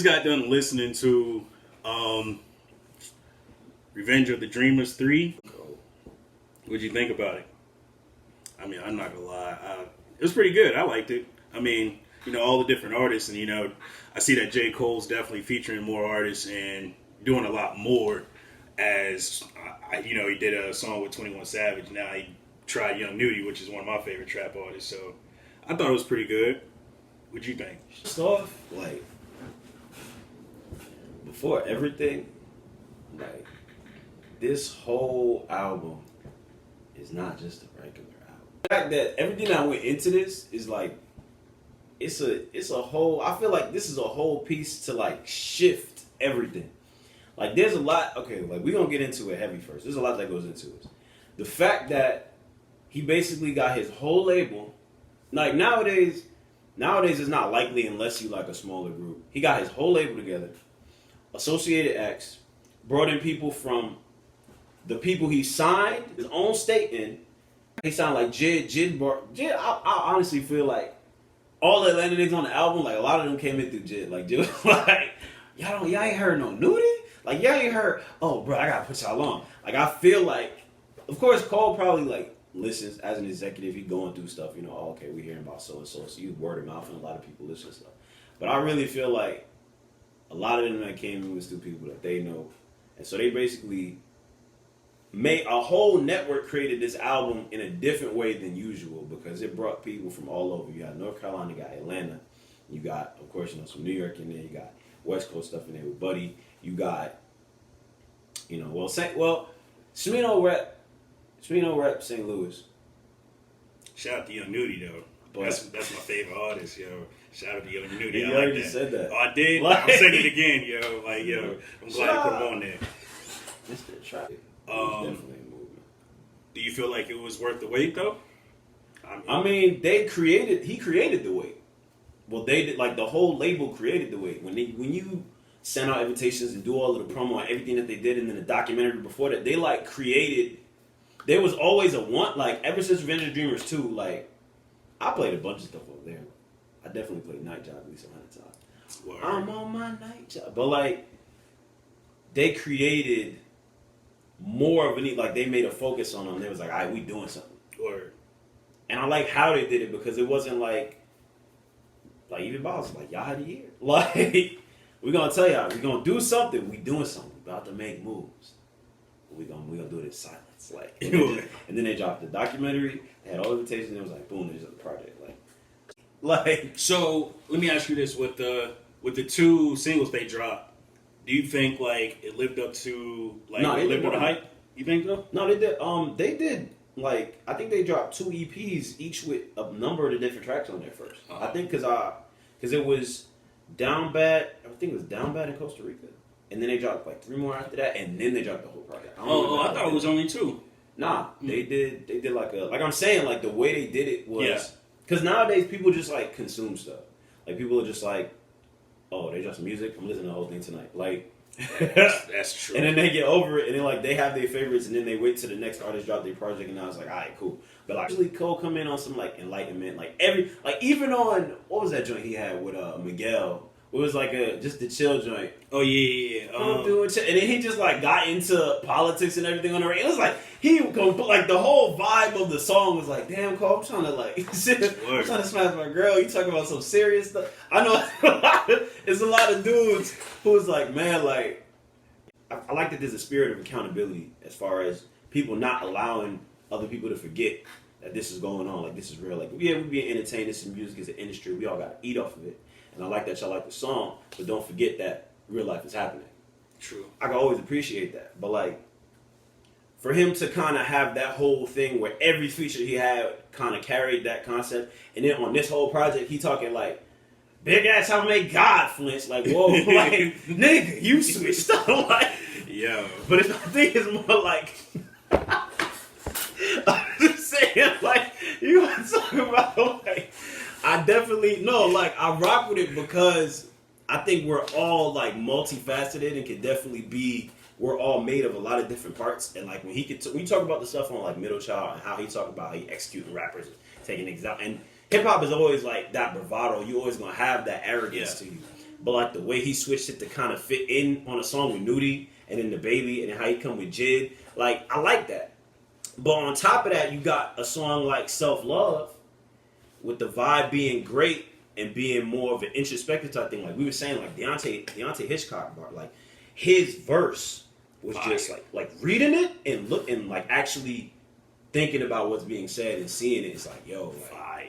got done listening to Revenge of the Dreamers 3. What'd you think about it? I mean, I'm not gonna lie. It was pretty good. I liked it. I mean, all the different artists, and I see that J. Cole's definitely featuring more artists and doing a lot more. As he did a song with 21 Savage. Now he tried Young Nudy, which is one of my favorite trap artists. So I thought it was pretty good. What'd you think? First off, like, before everything, like, this whole album is not just a regular album. The fact that everything that went into this is like, it's a whole, I feel like this is a whole piece to like shift everything. Like, there's a lot, okay, like, we're going to get into it heavy first. There's a lot that goes into it. The fact that he basically got his whole label, like, nowadays it's not likely unless you like a smaller group. He got his whole label together, Associated X, brought in people from the people he signed his own state in. He signed like Jid. I honestly feel like all the Atlanta niggas on the album, like, a lot of them came in through Jid. Like, Jid was like, y'all ain't heard no Nudy? Like, y'all ain't heard, oh, bro, I gotta put y'all on. Like, I feel like, of course, Cole probably, like, listens as an executive. He going through stuff, oh, okay, we hearing about so-and-so. So you word of mouth, and a lot of people listen to stuff. But I really feel like a lot of them that came in was through people that they know. And so they basically made a whole network, created this album in a different way than usual because it brought people from all over. You got North Carolina, you got Atlanta. You got, of course, some New York in there. You got West Coast stuff in there with Buddy. You got, Smino rep St. Louis. Shout out to Young Nudy, though. That's my favorite artist, yo. Shout out to Young Nudy. You already said that. Oh, I did? I'm saying it again, yo. Like, yo, I'm glad to put him on there. Mr. Trap. Definitely a movement. Do you feel like it was worth the wait, though? I mean, he created the wait. Well, they did, like, the whole label created the wait. When you send out invitations and do all of the promo and everything that they did, and then the documentary before that, they, like, created, there was always a want, like, ever since Revenge of the Dreamers 2, like, I played a bunch of stuff over there. I definitely played Night Job at least 100 times. Word. I'm on my night job. But, like, they created more of a need, like, they made a focus on them. They was like, all right, we doing something. Word. And I like how they did it because it wasn't like even Boss was like, y'all had a year. Like, we're gonna tell y'all, we're gonna do something. We doing something. We about to make moves. We gonna do it in silence. Like, and then they dropped the documentary. They had all the invitations. And it was like, boom, there's the project. Like. So let me ask you this: with the two singles they dropped, do you think like it lived up to the hype? You think so? No, they did. They did. Like, I think they dropped 2 EPs, each with a number of the different tracks on there first. Uh-huh. I think because it was Down Bad. I think it was Down Bad in Costa Rica, and then they dropped like 3 more after that, and then they dropped the whole project. I thought it was only 2. Nah, they did like I'm saying, like, the way they did it was because nowadays people just like consume stuff. Like, people are just like, oh, they dropped some music, I'm listening to the whole thing tonight. Like. That's true. And then they get over it, and then like they have their favorites, and then they wait till the next artist drop their project, and I was like, all right, cool. But like, actually, Cole come in on some like enlightenment, like even on what was that joint he had with Miguel? It was like just the chill joint. Oh yeah. I'm doing chill. And then he just like got into politics and everything on the radio. It was like he like the whole vibe of the song was like, damn, Cole, I'm trying to like I'm trying to smash my girl. You talking about some serious stuff? I know it's a lot of dudes who was like, man, like I like that there's a spirit of accountability as far as people not allowing other people to forget that this is going on. Like, this is real. Like, yeah, we being entertained. This is music, is an industry. We all got to eat off of it. And I like that y'all like the song, but don't forget that real life is happening. True. I can always appreciate that. But, like, for him to kind of have that whole thing where every feature he had kind of carried that concept, and then on this whole project, he talking like, big ass, how to make God flinch. Like, whoa, like, nigga, you switched up. Like, yo. But I think it's more like, I'm just saying, like, you want to talk about, like, I definitely, no, like, I rock with it because I think we're all, like, multifaceted and can definitely be, we're all made of a lot of different parts. And, like, when when you talk about the stuff on, like, Middle Child and how he talk about how he executing rappers, taking example, and hip-hop is always, like, that bravado. You always going to have that arrogance to you. but like the way he switched it to kind of fit in on a song with Nudie and then the baby and then how he come with Jid, like I like that. But on top of that, you got a song like Self Love with the vibe being great and being more of an introspective type thing. Like we were saying, like Deontay Hitchcock bar, like his verse was just like reading it and looking like actually thinking about what's being said and seeing it. It's like, yo, like, Fire.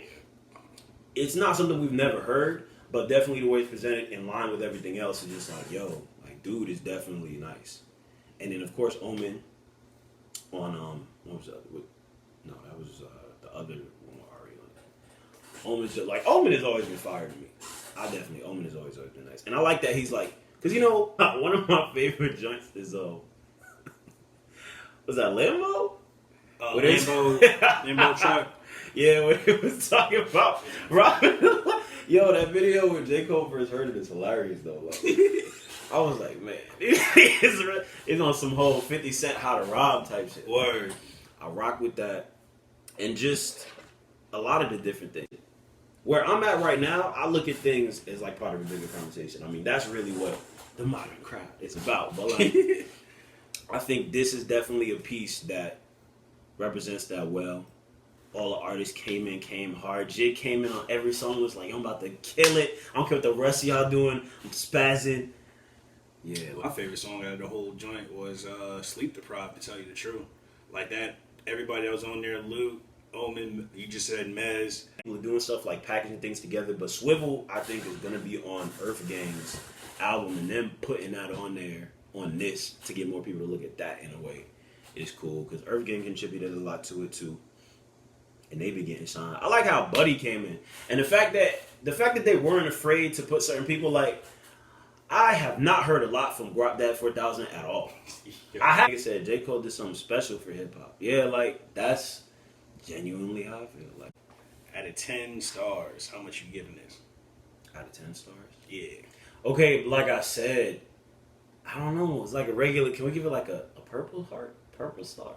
it's not something we've never heard, but definitely the way it's presented in line with everything else is just like, yo, like dude is definitely nice. And then of course Omen on what was that? No, that was the other one with Ari on it. Omen's just like Omen has always been fire to me. Omen has always been nice, and I like that he's like, because you know one of my favorite joints is was that Lambo? Lambo truck. Yeah, when he was talking about Robin. Yo, that video with J. Cole first heard it is hilarious though. Like, I was like, man, it's on some whole 50 Cent how to rob type shit. Word. I rock with that, and just a lot of the different things. Where I'm at right now, I look at things as like part of a bigger conversation. I mean, that's really what the modern crowd is about. But like, I think this is definitely a piece that represents that well. All the artists came hard. Jid came in on every song, was like, I'm about to kill it. I don't care what the rest of y'all doing. I'm spazzing. Yeah. My favorite song out of the whole joint was Sleep Deprived, to tell you the truth. Like that, everybody that was on there, Luke, Omen, you just said Mez. We're doing stuff like packaging things together, but Swivel, I think, is going to be on Earth Gang's album, and them putting that on there, on this, to get more people to look at that in a way is cool, because Earth Gang contributed a lot to it, too. And they be getting signed. I like how Buddy came in. And the fact that they weren't afraid to put certain people, like, I have not heard a lot from Guap Dad 4000 at all. Like I said, J. Cole did something special for hip hop. Yeah, like, that's genuinely how I feel. Like, out of 10 stars, how much you giving this? out of 10 stars? Yeah. Okay, like I said, I don't know. It's like a regular. Can we give it like a purple heart? Purple star?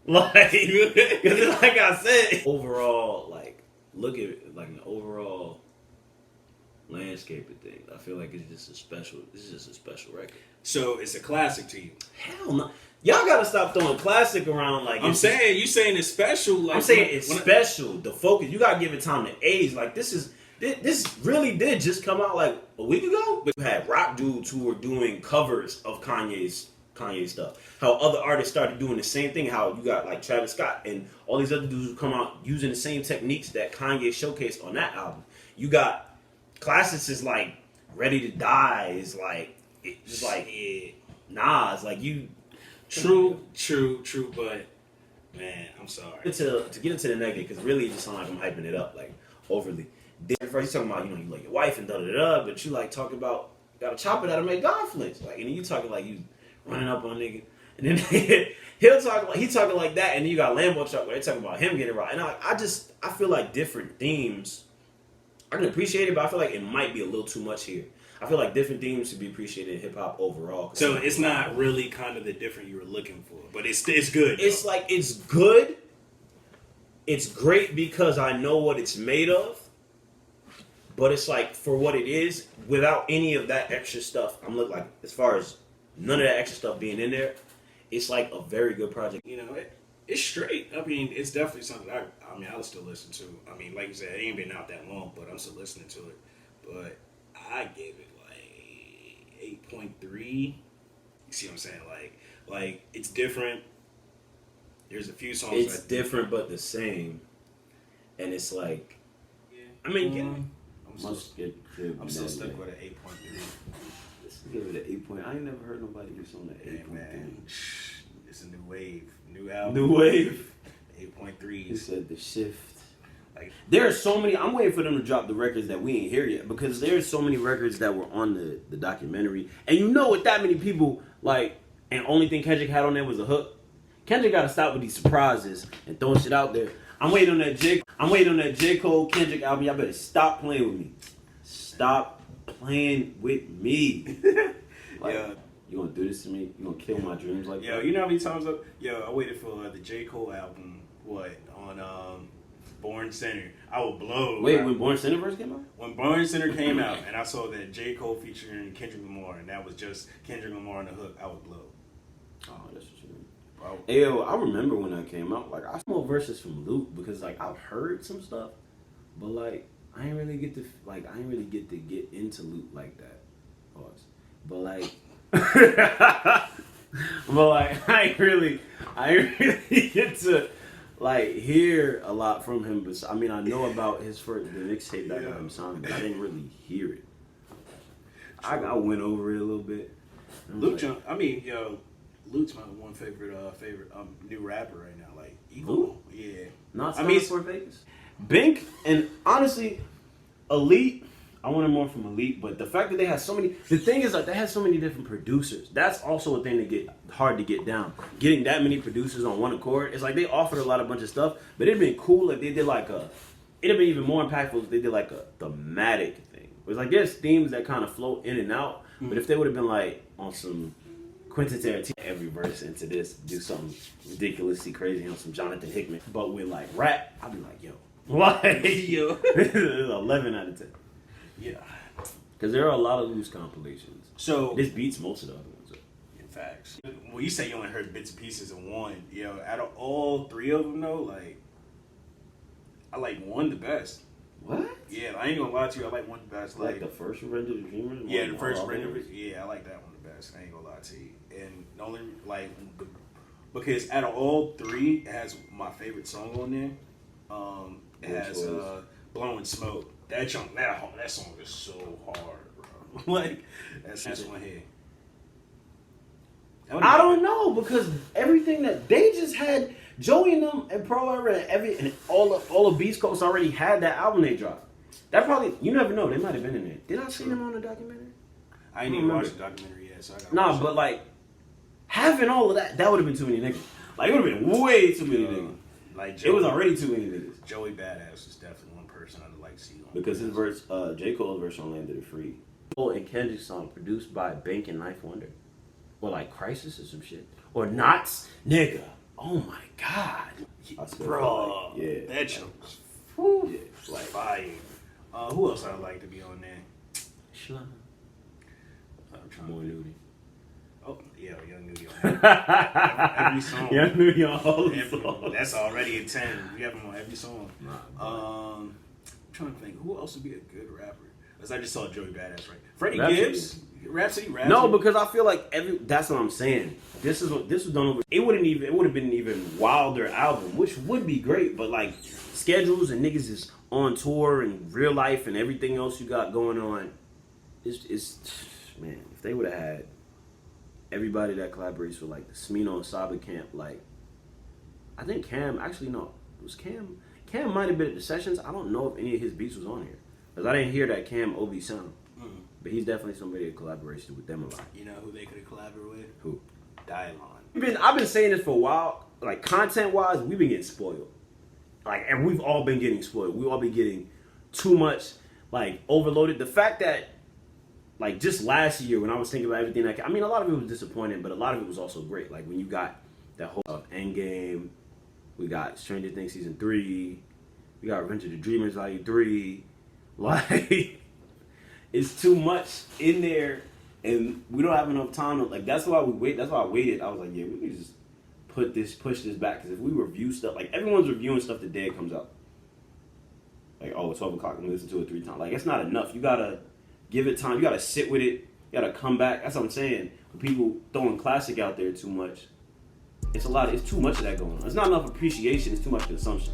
Like, because like I said, overall, like, look at it, like an overall landscape of things. I feel like it's just a special. This is just a special record. So it's a classic to you. Hell no, y'all gotta stop throwing classic around. Like I'm saying, you saying it's special. Like, I'm saying it's special. The focus. You gotta give it time to age. Like this really did just come out like a week ago. But you had rock dudes who were doing covers of Kanye stuff. How other artists started doing the same thing. How you got like Travis Scott and all these other dudes who come out using the same techniques that Kanye showcased on that album. You got classics is like Ready to Die is like just like Nas, like you. True, but man, I'm sorry. To get into the negative, because really it just sounds like I'm hyping it up like overly. Then first you talking about, you like your wife and da-da-da, but you like talking about gotta chop it out of make God flinch. Like, and then you talking like you running up on nigga. And then he talking like that, and then you got Lambo Truck where they talking about him getting right. And I feel like different themes, I can appreciate it, but I feel like it might be a little too much here. I feel like different themes should be appreciated in hip hop overall. So it's not really kind of the different you were looking for, but it's good. Though. It's like, it's good. It's great because I know what it's made of. But it's like, for what it is, without any of that extra stuff, I'm looking like, as far as none of that extra stuff being in there, it's like a very good project. You know, it's straight. I mean, it's definitely something I'll still listen to. I mean, like you said, it ain't been out that long, but I'm still listening to it. But I gave it like 8.3. You see what I'm saying? Like it's different. There's a few songs. It's different but the same. And it's like, I mean, I'm still stuck with an 8.3. Let's give it an 8 point. I ain't never heard nobody do something at 8.3. It's a new wave, new album. New wave. 8.3. He said the shift. like, there are so many. I'm waiting for them to drop the records that we ain't hear yet, because there's so many records that were on the documentary, and you know, with that many people, like, and only thing Kendrick had on there was a hook. Kendrick got to stop with these surprises and throwing shit out there. I'm waiting on that J. Cole Kendrick album. Y'all better stop playing with me. Stop playing with me. Like, Yeah. You gonna do this to me? You gonna kill my dreams like Yo, that? you know how many times I waited for the J. Cole album, on Born Center. I would blow. Wait, when Born Center first came out? When Born Center came out, and I saw that J. Cole featuring Kendrick Lamar, and that was just Kendrick Lamar on the hook, I would blow. Oh, that's what you mean. Bro. Yo, I remember when that came out. Like, I saw more verses from Luke because, like, I've heard some stuff, but like, I ain't really get to get into Luke like that. Pause. But like, I ain't really get to like hear a lot from him. But I mean, I know about his first the mixtape that got him signed, but I didn't really hear it. I went over it a little bit. Luke, Luke's my one favorite new rapper right now. Like Eagle, Luke? yeah. Not I mean, for Vegas. Bink and honestly, Elite. I wanted more from Elite, but the fact that they had so many. The thing is, like, they had so many different producers. That's also a thing that get hard to get down. Getting that many producers on one accord. It's like they offered a lot of bunch of stuff, but it'd been cool if they did like a. It'd been even more impactful if they did like a thematic thing. It was like there's themes that kind of flow in and out, but if they would have been like on some Quentin Tarantino, every verse into this, do something ridiculously crazy on some Jonathan Hickman, but with like rap, I'd be like, yo, like yo, 11 out of 10. Yeah. Because there are a lot of loose compilations. So This beats most of the other ones. in facts. Well, you say you only heard bits and pieces of one. Out of all three of them though, like I like one the best. What? Yeah, I ain't gonna lie to you. I like one the best. Like the first Revenge of the Dreamers? Yeah, the first Revenge of the Yeah, I like that one the best. I ain't gonna lie to you. And the only because out of all three, it has my favorite song on there. It has Blowing Smoke. That song is so hard, bro. Like that's my head. I don't know, because everything that they just had, Joey and them and Pro Era and all of Beast Coast already had that album they dropped. That probably, you never know, they might have been in there. Did I see them on the documentary? I ain't even watched the documentary yet, so I gotta Nah, watch but it. like having all of that would have been too many niggas. Like it would have been way too many niggas. Like It was already too many niggas. Joey Badass is definitely one person I'd like to see on. Because his verse, J. Cole's verse on Landed It Free. Cole and Kendrick's song produced by Bank and Knife Wonder. Or like Crisis or some shit. Or Knots. Nigga. Oh my God. I still Bro, feel like, yeah. that joke was Yeah, like fire. Who else I'd like to be on there? Shlum. I'm trying More to nudie. Oh yeah, Young Nudie on every song. Young Nudie on all the Every- songs. That's already a 10. We have him on every song. Nah, I'm trying to think who else would be a good rapper. Because I just saw Joey Badass, right? Freddie Rhapsody. Gibbs, Rhapsody. No, because I feel like that's what I'm saying. This was done over. It would have been an even wilder album, which would be great. But like schedules and niggas is on tour and real life and everything else you got going on. It's man, if they would have had everybody that collaborates with like the Smino and Saba Camp, like I think Cam actually no, it was Cam. Cam might have been at the sessions. I don't know if any of his beats was on here because I didn't hear that Cam OB sound. But he's definitely somebody that collaborated with them a lot. You know who they could have collaborated with? Who? Dylon. I've been saying this for a while. Like content wise, we've been getting spoiled. Like, and we've all been getting spoiled. We've all been getting too much, like overloaded. The fact that, like, just last year when I was thinking about everything, a lot of it was disappointing, but a lot of it was also great. Like when you got that whole Endgame, we got Stranger Things season 3, we got Revenge of the Dreamers Volume 3, like. It's too much in there, and we don't have enough time to, like, that's why we wait. That's why I waited. I was like, yeah, we can just push this back, because if we review stuff, like, everyone's reviewing stuff the day it comes out. Like, oh, it's 12 o'clock, and listen to it 3 times. Like, it's not enough. You gotta give it time. You gotta sit with it. You gotta come back. That's what I'm saying. When people throwing classic out there too much, it's too much of that going on. It's not enough appreciation. It's too much consumption.